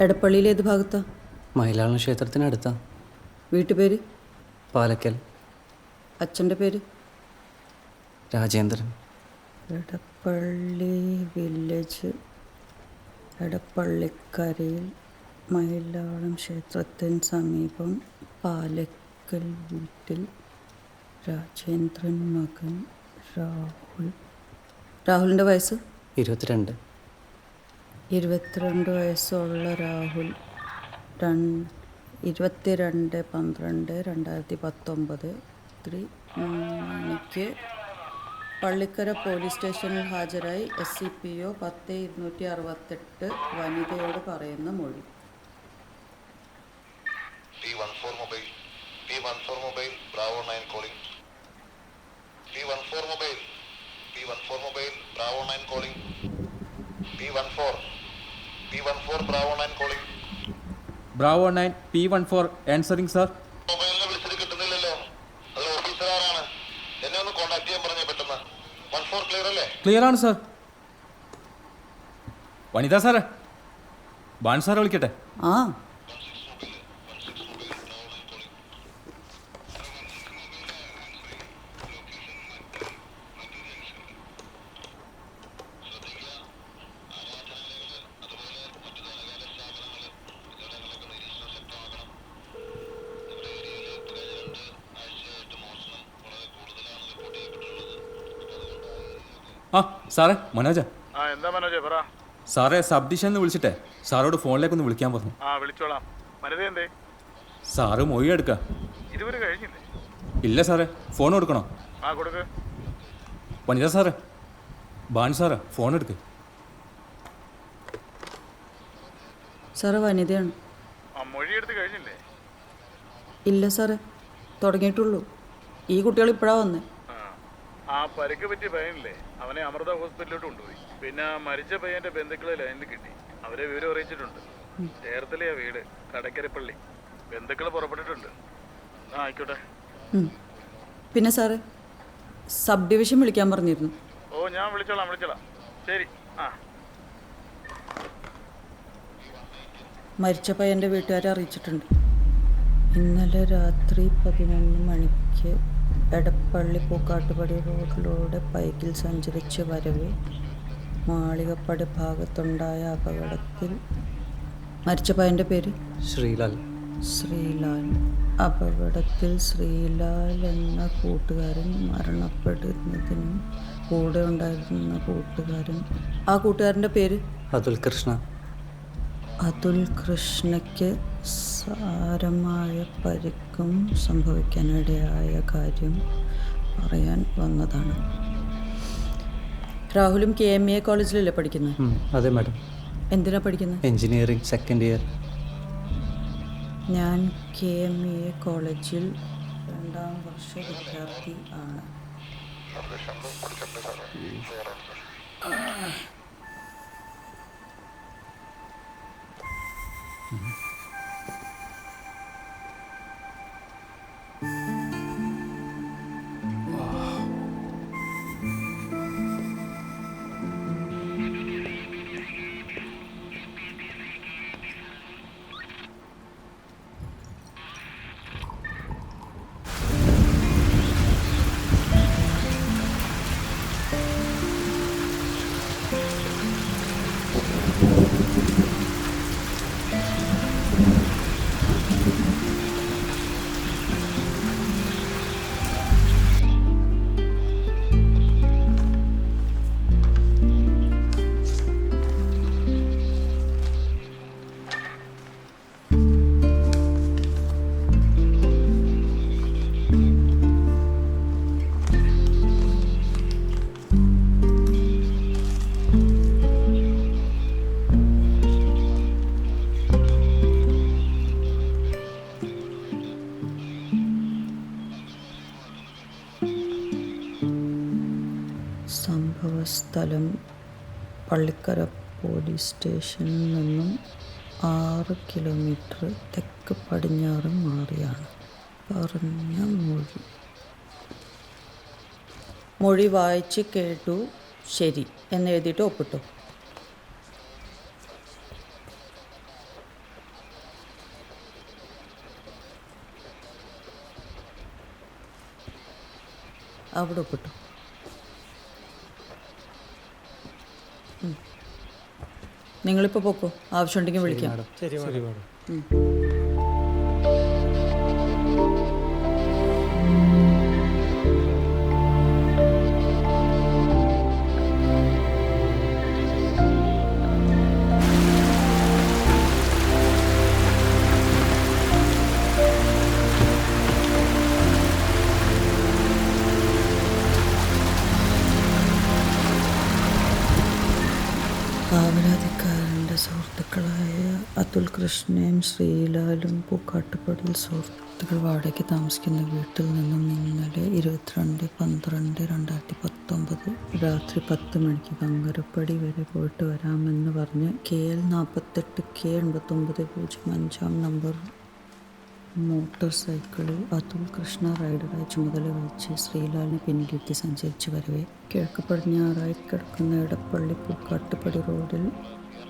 എടപ്പള്ളിയിൽ ഏത് ഭാഗത്താ? മയിലാളം ക്ഷേത്രത്തിനടുത്താ. വീട്ടുപേര്? പാലക്കൽ. അച്ഛൻ്റെ പേര്? രാജേന്ദ്രൻ. എടപ്പള്ളി വില്ലേജ്, എടപ്പള്ളിക്കരയിൽ, മയിലാളം ക്ഷേത്രത്തിന് സമീപം, പാലക്കൽ വീട്ടിൽ. രാജേന്ദ്രൻ, മകൻ രാഹുൽ. രാഹുലിൻ്റെ വയസ്സ്? 22. 22 വയസ്സുള്ള രാഹുൽ 22/12/2019 3 മണിക്ക് പള്ളിക്കര പോലീസ് സ്റ്റേഷനിൽ ഹാജരായി SCPO 10-268 വനിതയോട് പറയുന്ന മൊഴി. P14 mobile, P14 mobile, Bravo 9 calling. P14 mobile, P14 mobile, Bravo 9 calling. P14, P14 Bravo 9 calling. Bravo 9, P14 answering sir. മൊബൈലിനെ വിളിച്ചിട്ട് കിട്ടുന്നില്ലല്ലോ. അത് ഓഫീസറാണ്. എന്നെ ഒന്ന് കോൺടാക്ട് ചെയ്യാൻ പറഞ്ഞേ പെട്ടെന്ന്. 14 ക്ലിയർ അല്ലേ? ക്ലിയർ ആണ് സർ. വനിത സാറേ, ബാൻ സാറെ വിളിക്കട്ടെ. ആ, ആ സാറേ, മനോജ. എന്താ മനോജ് പറ. സാറേ, സബ് ഡിവിഷനിൽ വിളിച്ചിട്ടെ സാറോട് ഫോണിലേക്കൊന്ന് വിളിക്കാൻ പറഞ്ഞു. വിളിച്ചോളാം. മനോജ എന്തേ? സാറ് മൊഴി എടുക്ക. ഇതുവരെ കഴിഞ്ഞില്ലേ? ഇല്ല സാറേ, ഫോൺ കൊടുക്കണോ? കൊടുക്ക്. വനിത സാറേ, ബാൻ സാറേ, ഫോൺ എടുക്ക്. സാറ് വനിതയാണ്. മൊഴി എടുത്ത് കഴിഞ്ഞില്ലേ? ഇല്ല സാറേ, തുടങ്ങിയിട്ടുള്ളൂ. ഈ കുട്ടികൾ ഇപ്പോഴാണ് വന്നേ. ആ പരിക്ക് പറ്റിയ പയ്യനില്ലേ, അവനെ അമൃത ഹോസ്പിറ്റലിലോട്ട് കൊണ്ടുപോയി. പിന്നെ മരിച്ച പയ്യന്റെ ബന്ധുക്കളെ ലൈനിൽ കിട്ടി. അവരെ വിവരം അറിയിച്ചിട്ടുണ്ട്. ചേർത്തലയാ വീട്, കടക്കരപ്പള്ളി. ബന്ധുക്കൾ പുറപ്പെട്ടിട്ടുണ്ട്. ആയിക്കോട്ടെ. പിന്നെ സാറേ, സബ് ഡിവിഷൻ വിളിക്കാൻ പറഞ്ഞിരുന്നു. ഞാൻ വിളിച്ചോളാം. ശരി. മരിച്ച പയ്യൻ്റെ വീട്ടുകാരെ അറിയിച്ചിട്ടുണ്ട്. ഇന്നലെ രാത്രി 11 മണിക്ക് എടപ്പള്ളി പൂക്കാട്ടുപടി റോഡിലൂടെ ബൈക്കിൽ സഞ്ചരിച്ച് വരവെ മാളികപ്പടി ഭാഗത്തുണ്ടായ അപകടത്തിൽ മരിച്ച പയ്യൻ്റെ പേര് ശ്രീലാൽ. അപകടത്തിൽ ശ്രീലാൽ എന്ന കൂട്ടുകാരൻ മരണപ്പെടുന്നതിനും കൂടെ ഉണ്ടായിരുന്ന കൂട്ടുകാരൻ, ആ കൂട്ടുകാരൻ്റെ പേര് അതുൽ കൃഷ്ണ. അതുൽ കൃഷ്ണയ്ക്ക് സാരമായ പരിക്കും സംഭവിക്കാനിടയായ കാര്യം പറയാൻ വന്നതാണ്. രാഹുലും KMA കോളേജിലല്ലേ പഠിക്കുന്നത്? അതെ മാഡം. എന്തിനാ പഠിക്കുന്നത്? Engineering second year. ഞാൻ KMA കോളേജിൽ 2ാം വർഷ വിദ്യാർത്ഥി ആണ്. സംഭവസ്ഥലം പള്ളിക്കര പോലീസ് സ്റ്റേഷനിൽ നിന്നും 6 കിലോമീറ്റർ തെക്ക് പടിഞ്ഞാറ് മാറിയാണ്. പറഞ്ഞ മൊഴി വായിച്ച് കേട്ടു, ശരി എന്നെഴുതിയിട്ട് ഒപ്പിട്ടു. അവിടെ ഒപ്പിട്ടു. നിങ്ങളിപ്പോൾ പോക്കോ, ആവശ്യമുണ്ടെങ്കിൽ വിളിക്കാം. ശരി മാഡം. കാവലാധികാരൻ്റെ സുഹൃത്തുക്കളായ അതുൽ കൃഷ്ണയും ശ്രീലാലും പൂക്കാട്ടുപടിയിൽ സുഹൃത്തുക്കൾ വാടകയ്ക്ക് താമസിക്കുന്ന വീട്ടിൽ നിന്നും ഇന്നലെ 22/12/2019 രാത്രി 10 മണിക്ക് കങ്കരപ്പടി വരെ പോയിട്ട് വരാമെന്ന് പറഞ്ഞ് KL 48 K8905 നമ്പർ മോട്ടോർ സൈക്കിളിൽ അതുൽ കൃഷ്ണ റൈഡറായി ചുമതല വഹിച്ച് ശ്രീലാലിനെ പിന്നിലെത്തി സഞ്ചരിച്ച് വരവേ കിഴക്ക് പടിഞ്ഞാറായി കിടക്കുന്ന എടപ്പള്ളി പൂക്കാട്ടുപടി റോഡിൽ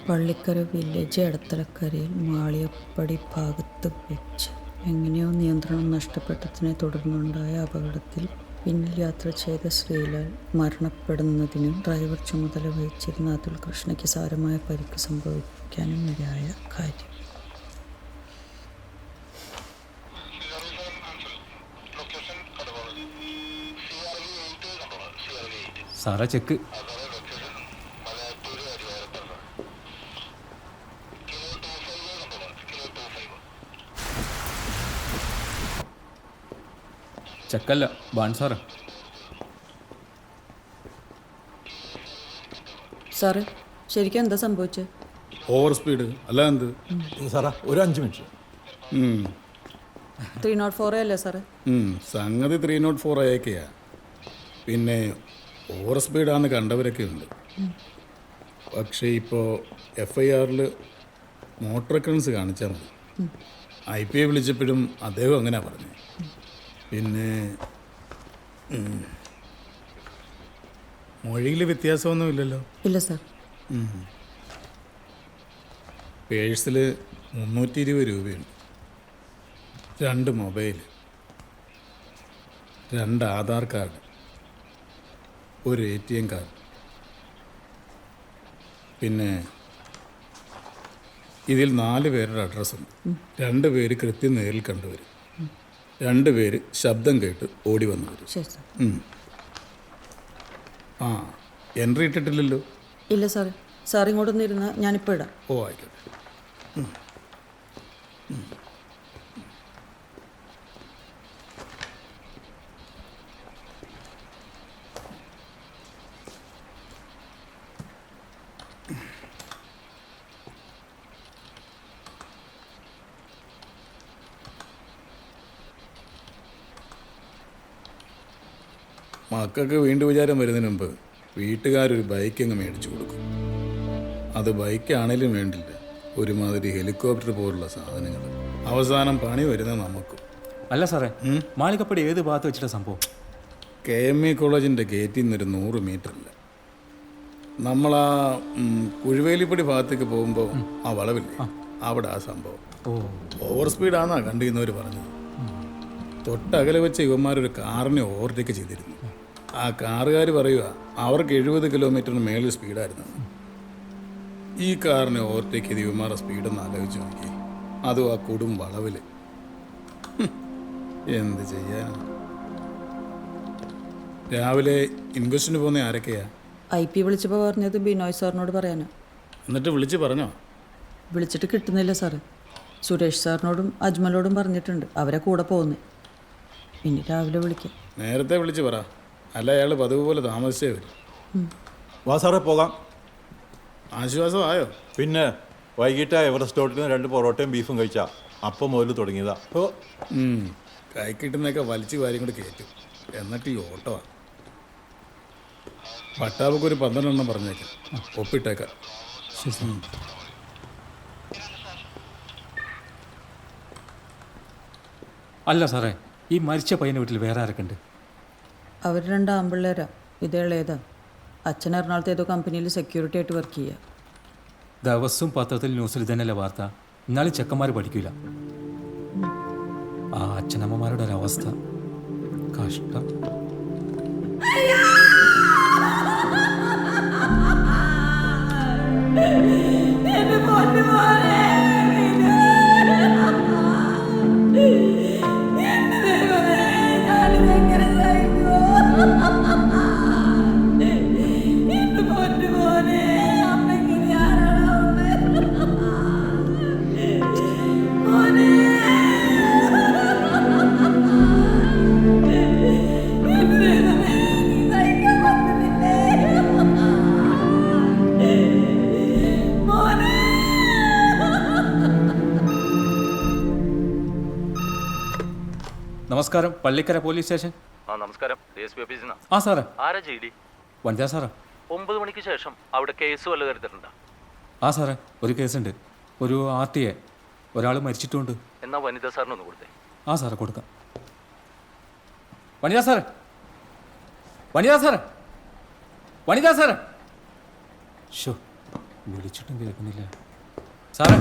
പള്ളിക്കര വില്ലേജ് എടത്തലക്കരയിൽ മാളിയപ്പടി ഭാഗത്ത് വെച്ച് എങ്ങനെയോ നിയന്ത്രണം നഷ്ടപ്പെട്ടതിനെ തുടർന്നുണ്ടായ അപകടത്തിൽ പിന്നിൽ യാത്ര ചെയ്ത ശ്രീലാൽ മരണപ്പെടുന്നതിനും ഡ്രൈവർ ചുമതല വഹിച്ചിരുന്ന അതുൽ കൃഷ്ണയ്ക്ക് സാരമായ പരിക്ക് സംഭവിക്കാനും ഇടയായ കാര്യം. ലൊക്കേഷൻ കടവോളി CRV 8 കണ്ടോ? CRV 8 സാറാ ചെക്ക്. അതാണ് ലൊക്കേഷൻ. മലയാറ്റൂര് അരിവാരപ്പുറ കിലോ 25 കണ്ടോ? കിലോ 25 ചെക്കല്ല ബാൻ സാറ്. സാറേ, ശരിക്കും എന്താ സംഭവിച്ചത്? ഓവർ സ്പീഡ് അല്ല എന്ത് സാറാ ഒരു 5 മിനിറ്റ്. 304 അല്ലേ സാറേ? സംഗതി 304 അയക്കെയാ. പിന്നെ ഓവർ സ്പീഡാന്ന് കണ്ടവരൊക്കെ ഉണ്ട്. പക്ഷേ ഇപ്പോൾ FIRൽ മോട്ടോർ എക്രൻസ് കാണിച്ചാൽ മതി. IPA വിളിച്ചപ്പോഴും അദ്ദേഹം അങ്ങനെ പറഞ്ഞു. പിന്നെ മൊഴിയിൽ വ്യത്യാസമൊന്നുമില്ലല്ലോ. ഇല്ല സാർ. പേഴ്സിൽ 320 രൂപയുണ്ട്, 2 മൊബൈൽ, 2 ആധാർ കാർഡ്, ഒരു ATM കാർഡ്. പിന്നെ ഇതിൽ 4 പേരുടെ അഡ്രസ്സുണ്ട്. 2 പേര് കൃത്യം നേരിൽ കണ്ടുവരും, 2 പേര് ശബ്ദം കേട്ട് ഓടി വന്നു വരും. ശരി സാർ. ആ, എൻട്രി ഇട്ടിട്ടില്ലല്ലോ? ഇല്ല സാറേ. സാർ ഇങ്ങോട്ടൊന്നും ഇരുന്ന് ഞാനിപ്പോൾ ഇടാം. ഓ ആയിക്കോട്ടെ. മക്കൾക്ക് വീണ്ടും വിചാരം വരുന്നതിന് മുമ്പ് വീട്ടുകാരൊരു ബൈക്ക് അങ്ങ് മേടിച്ചു കൊടുക്കും. അത് ബൈക്കാണേലും വേണ്ടില്ല, ഒരുമാതിരി ഹെലികോപ്റ്റർ പോലുള്ള സാധനങ്ങൾ. അവസാനം പണി വരുന്നത് നമുക്കും. അല്ല സാറേ, മാളികപ്പടി ഏത് ഭാഗത്ത് വെച്ചിട്ട സംഭവം? KME കോളേജിൻ്റെ ഗേറ്റിൽ നിന്നൊരു 100 മീറ്ററില്ല. നമ്മളാ കുഴുവേലിപ്പടി ഭാഗത്തേക്ക് പോകുമ്പോൾ ആ വളവില്ലേ, അവിടെ ആ സംഭവം. ഓവർ സ്പീഡാണെന്നാ കണ്ടിരുന്നവർ പറഞ്ഞത്. തൊട്ടകലെ വെച്ച് ഇവന്മാരൊരു കാറിനെ ഓവർടേക്ക് ചെയ്തിരുന്നു. ആ കാറുകാർ പറയുക അവർക്ക് 70 കിലോമീറ്ററിന് മേളിൽ സ്പീഡായിരുന്നു. ഈ കാറിനെ ഓവർടേക്ക് ചെയ്ത് ഇവന്മാരുടെ സ്പീഡൊന്ന് ആലോചിച്ച് നോക്കി, അതും ആ കൊടും വളവിൽ. എന്ത് ചെയ്യാനാ. രാവിലെ ഇൻക്വസ്റ്റിന് പോകുന്ന ആരൊക്കെയാ? IP വിളിച്ചപ്പോൾ പറഞ്ഞത് ബിനോയ് സാറിനോട് പറയാനാ. എന്നിട്ട് വിളിച്ച് പറഞ്ഞോ? വിളിച്ചിട്ട് കിട്ടുന്നില്ല സാറേ. സുരേഷ് സാറിനോടും അജ്മലോടും പറഞ്ഞിട്ടുണ്ട്, അവരെ കൂടെ പോകുന്നേ. ഇനി രാവിലെ വിളിക്കാം. നേരത്തെ വിളിച്ച് പറ, അല്ല അയാൾ പതിവ് പോലെ താമസിച്ചേ വരും. വാ സാറേ പോകാം. ആശ്വാസമായോ? പിന്നെ വൈകിട്ട് എവറസ്റ്റ് ഹോട്ടലിൽ നിന്ന് 2 പൊറോട്ടയും ബീഫും കഴിച്ചാൽ അപ്പം മുതൽ തുടങ്ങിയതാ. ഓ കൈ കിട്ടുന്നതൊക്കെ വലിച്ചു വാരി കൊണ്ട് കയറ്റും. എന്നിട്ട് ഈ ഓട്ടമാണ്. പട്ടാവക്ക് ഒരു 12 എണ്ണം പറഞ്ഞേക്കാം, ഒപ്പിട്ടേക്കാം. അല്ല സാറേ, ഈ മരിച്ച പയ്യൻ്റെ വീട്ടിൽ വേറെ ആരൊക്കെ ഉണ്ട്? അവർ 2 ആമ്പിള്ളേരാ. ഇതേളേതാ. അച്ഛൻ എറണാകുളത്ത് ഏതോ കമ്പനിയിൽ സെക്യൂരിറ്റി ആയിട്ട് വർക്ക് ചെയ്യുക. ദിവസവും പത്രത്തിൽ ന്യൂസിൽ തന്നെയല്ലേ വാർത്ത. എന്നാലും ചെക്കന്മാർ പഠിക്കില്ല. ആ അച്ഛനമ്മമാരുടെ ഒരവസ്ഥ കഷ്ടം. നമസ്കാരം, പള്ളിക്കര പോലീസ് സ്റ്റേഷൻ. ആ നമസ്കാരം, DSP ഓഫീസിൽ നിന്നാ. ആ സാറേ. ആരാ GD? വനിതാ സാറാ. 9 മണിക്ക് ശേഷം അവിടെ കേസ് വല്ല കരുതിട്ടുണ്ടോ? ആ സാറേ, ഒരു കേസുണ്ട്. ഒരു RTA, ഒരാൾ മരിച്ചിട്ടുണ്ട്. എന്നാ വനിതാ സാറിനൊന്ന് കൊടുത്തേ. ആ സാറേ, കൊടുക്കാം. വനിതാ സാറേ, വനിതാ സാറേ, വനിതാ സാറേ. ഷോ, വിളിച്ചിട്ടും കേൾക്കുന്നില്ല. സാറേ,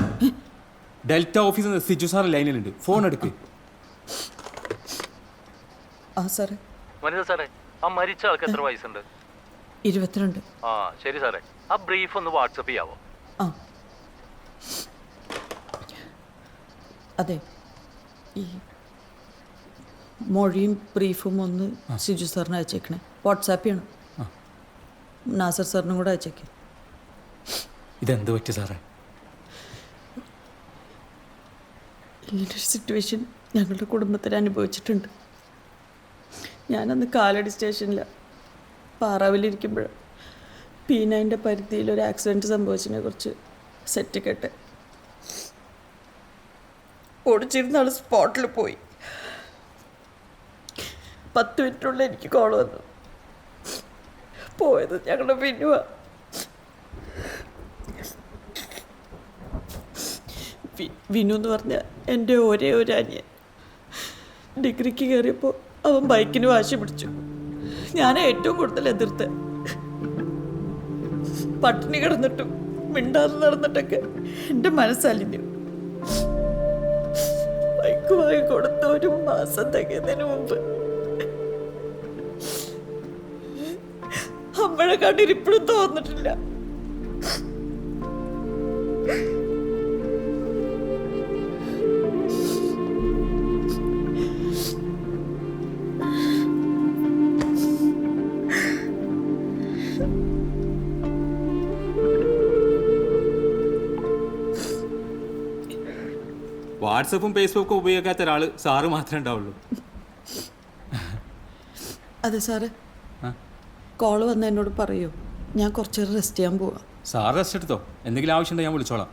ഡെൽറ്റ ഓഫീസിൽ നിന്ന് സിജു സാറ് ലൈനിലുണ്ട്. ഫോൺ എടുക്ക്. ആ സാറേ. വനിതാ സാറേ, ആ മരിച്ച ആൾക്ക് എത്ര വയസ്സുണ്ട്? 22. ആ ശരി സാറേ, ആ ബ്രീഫ് ഒന്ന് വാട്സപ്പ് ചെയ്യാവോ? ആ അതെ, ഈ മൊഴിയും ബ്രീഫും ഒന്ന് സിജു സാറിന് അയച്ചേക്കണേ. വാട്സാപ്പ് ചെയ്യണം. നാസർ സാറിനും കൂടെ അയച്ചേക്ക്. ഇതെന്ത് പറ്റി സാറേ? ഇങ്ങനൊരു സിറ്റുവേഷൻ ഞങ്ങളുടെ കുടുംബത്തിൽ അനുഭവിച്ചിട്ടുണ്ട്. ഞാനന്ന് കാലടി സ്റ്റേഷനിലാണ് പാറാവിലിരിക്കുമ്പോൾ P9 പരിധിയിൽ ഒരു ആക്സിഡൻറ്റ് സംഭവിച്ചതിനെ കുറിച്ച് സെറ്റ് കേട്ട് ഓടിച്ചിരുന്ന ആൾ സ്പോട്ടിൽ പോയി. 10 മിനിറ്റുള്ളിൽ എനിക്ക് കോൾ വന്നു. പോയത് ഞങ്ങളുടെ പിന്നുവാ. വിനു എന്ന് പറഞ്ഞ എൻ്റെ ഒരേ ഒരു അനിയൻ. ഡിഗ്രിക്ക് കയറിയപ്പോൾ അവൻ ബൈക്കിന് വാശി പിടിച്ചു. ഞാൻ ഏറ്റവും കൂടുതൽ എതിർത്ത്. പട്ടിണി കിടന്നിട്ടും മിണ്ടാതെ നടന്നിട്ടൊക്കെ എൻ്റെ മനസ്സലിഞ്ഞു. ബൈക്ക് വാങ്ങി കൊടുത്ത 1 മാസം തികയുന്നതിന് മുമ്പ് അമ്മയുടെ കണ്ണീർ ഇപ്പോഴും തോന്നിട്ടില്ല. വാട്സപ്പും ഫേസ്ബുക്കും ഉപയോഗിക്കാത്ത ഒരാൾ സാറ് മാത്രമേ ഉണ്ടാവുള്ളൂ. അതെ സാറ്, കോള് വന്ന് എന്നോട് പറയൂ. ഞാൻ കുറച്ചേരം റെസ്റ്റ് ചെയ്യാൻ പോവാം. സാറ് റെസ്റ്റ് എടുത്തോ. എന്തെങ്കിലും ആവശ്യമുണ്ടെങ്കിൽ ഞാൻ വിളിച്ചോളാം.